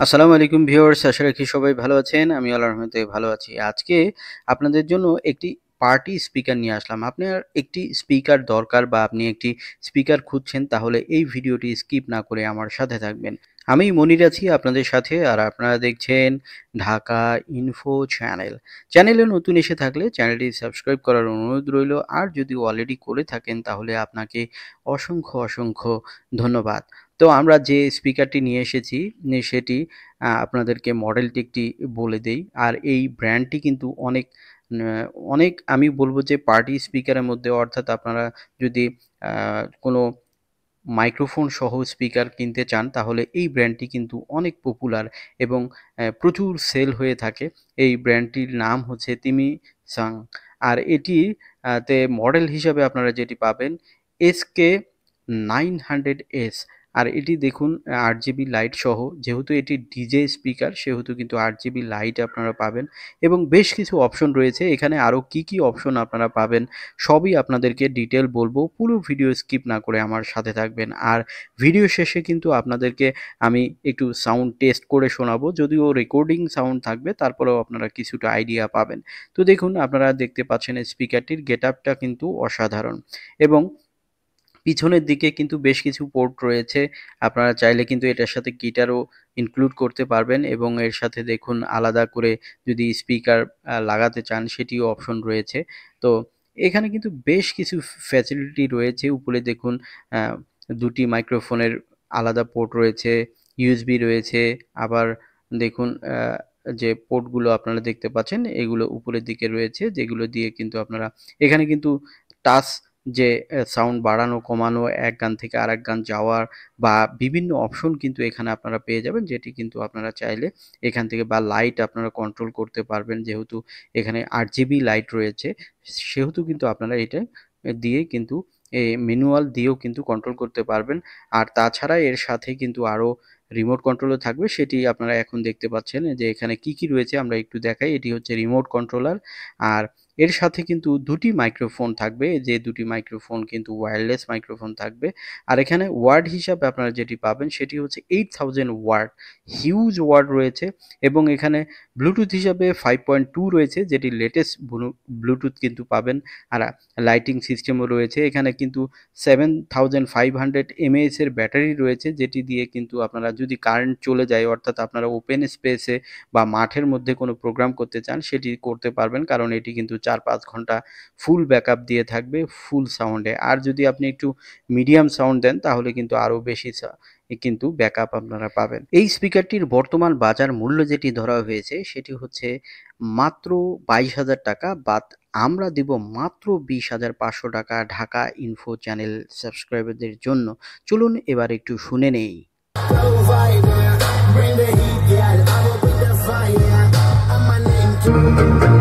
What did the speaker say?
আসসালামু আলাইকুম ভিউয়ার্স, আশা রাখি সবাই ভালো আছেন। আমি আল্লাহর রহমতে ভালো আছি। আজকে আপনাদের জন্য একটি পার্টি স্পিকার নিয়ে আসলাম। আপনার একটি স্পিকার দরকার বা আপনি একটি স্পিকার খুঁজছেন, তাহলে এই ভিডিওটি স্কিপ না করে আমার সাথে থাকবেন। আমি মনির আছি আপনাদের সাথে, আর আপনারা দেখছেন ঢাকা ইনফো চ্যানেল। চ্যানেলে নতুন এসে থাকলে চ্যানেলটি সাবস্ক্রাইব করার অনুরোধ রইল, আর যদি অলরেডি করে থাকেন তাহলে আপনাকে অসংখ্য অসংখ্য ধন্যবাদ। তো আমরা যে স্পিকারটি নিয়ে এসেছি সেটি আপনাদেরকে মডেলটি একটি বলে দেই। আর এই ব্র্যান্ডটি কিন্তু অনেক আমি বলব যে পার্টি স্পিকারের মধ্যে, অর্থাৎ আপনারা যদি কোনো মাইক্রোফোন সহ স্পিকার কিনতে চান তাহলে এই ব্র্যান্ডটি কিন্তু অনেক পপুলার এবং প্রচুর সেল হয়ে থাকে। এই ব্র্যান্ডটির নাম হচ্ছে তিমি সাং। আর এটি তে মডেল হিসাবে আপনারা যেটি পাবেন SK900S। আর এটি দেখুন 8GB লাইট সহ, যেহেতু এটি ডিজে স্পিকার সেহেতু কিন্তু 8GB লাইট আপনারা পাবেন এবং বেশ কিছু অপশন রয়েছে এখানে। আরও কি কি অপশন আপনারা পাবেন সবই আপনাদেরকে ডিটেল বলবো। পুরো ভিডিও স্কিপ না করে আমার সাথে থাকবেন। আর ভিডিও শেষে কিন্তু আপনাদেরকে আমি একটু সাউন্ড টেস্ট করে শোনাবো, যদিও রেকর্ডিং সাউন্ড থাকবে, তারপরেও আপনারা কিছুটা আইডিয়া পাবেন। তো দেখুন, আপনারা দেখতে পাচ্ছেন স্পিকারটির গেটআপটা কিন্তু অসাধারণ এবং পিছনের দিকে কিন্তু বেশ কিছু পোর্ট রয়েছে। আপনারা চাইলে কিন্তু এটার সাথে গিটারও ইনক্লুড করতে পারবেন এবং এর সাথে দেখুন আলাদা করে যদি স্পিকার লাগাতে চান সেটিও অপশন রয়েছে। তো এখানে কিন্তু বেশ কিছু ফ্যাসিলিটি রয়েছে। উপরে দেখুন দুটি মাইক্রোফোনের আলাদা পোর্ট রয়েছে, ইউএসবি রয়েছে। আবার দেখুন যে পোর্টগুলো আপনারা দেখতে পাচ্ছেন এগুলো উপরের দিকে রয়েছে, যেগুলো দিয়ে কিন্তু আপনারা এখানে কিন্তু টাচ যে সাউন্ড বাড়ানো কমানো, এক গান থেকে আরেক গান যাওয়ার বা বিভিন্ন অপশন কিন্তু এখানে আপনারা পেয়ে যাবেন, যেটি কিন্তু আপনারা চাইলে এখান থেকে বা লাইট আপনারা কন্ট্রোল করতে পারবেন। যেহেতু এখানে 8GB লাইট রয়েছে সেহেতু কিন্তু আপনারা এটা দিয়ে কিন্তু ম্যানুয়াল দিয়েও কিন্তু কন্ট্রোল করতে পারবেন। আর তাছাড়া এর সাথে কিন্তু আরও রিমোট কন্ট্রোলও থাকবে, সেটি আপনারা এখন দেখতে পাচ্ছেন যে এখানে কি কি রয়েছে আমরা একটু দেখাই। এটি হচ্ছে রিমোট কন্ট্রোলার। আর এর সাথে কিন্তু দুটি মাইক্রোফোন থাকবে, যে দুটি মাইক্রোফোন কিন্তু ওয়্যারলেস মাইক্রোফোন থাকবে। আর এখানে ওয়ার্ড হিসাবে আপনারা যেটি পাবেন সেটি হচ্ছে 8000 ওয়ার্ড, হিউজ ওয়ার্ড রয়েছে। এবং এখানে ব্লুটুথ হিসাবে 5.2 রয়েছে, যেটি লেটেস্ট ব্লুটুথ কিন্তু পাবেন। আর লাইটিং সিস্টেমও রয়েছে। এখানে কিন্তু 7500 mAh এর ব্যাটারি রয়েছে, যেটি দিয়ে কিন্তু আপনারা যদি কারেন্ট চলে যায়, অর্থাৎ আপনারা ওপেন স্পেসে বা মাঠের মধ্যে কোনো প্রোগ্রাম করতে চান সেটি করতে পারবেন, কারণ এটি কিন্তু 4-5 ঘন্টা ফুল ব্যাকআপ দিয়ে থাকবে ফুল সাউন্ডে। আর যদি আপনি একটু মিডিয়াম সাউন্ড দেন তাহলে কিন্তু আরও বেশি কিন্তু ব্যাকআপ আপনারা পাবেন। এই স্পিকারটির বর্তমান বাজার মূল্য যেটি ধরা হয়েছে সেটি হচ্ছে মাত্র 22,000 টাকা, বাট আমরা দিব মাত্র 20,500 টাকা ঢাকা ইনফো চ্যানেল সাবস্ক্রাইবারদের জন্য। চলুন এবার একটু শুনে নেই। Bring the heat, girl. I will bring the fire. And my name too.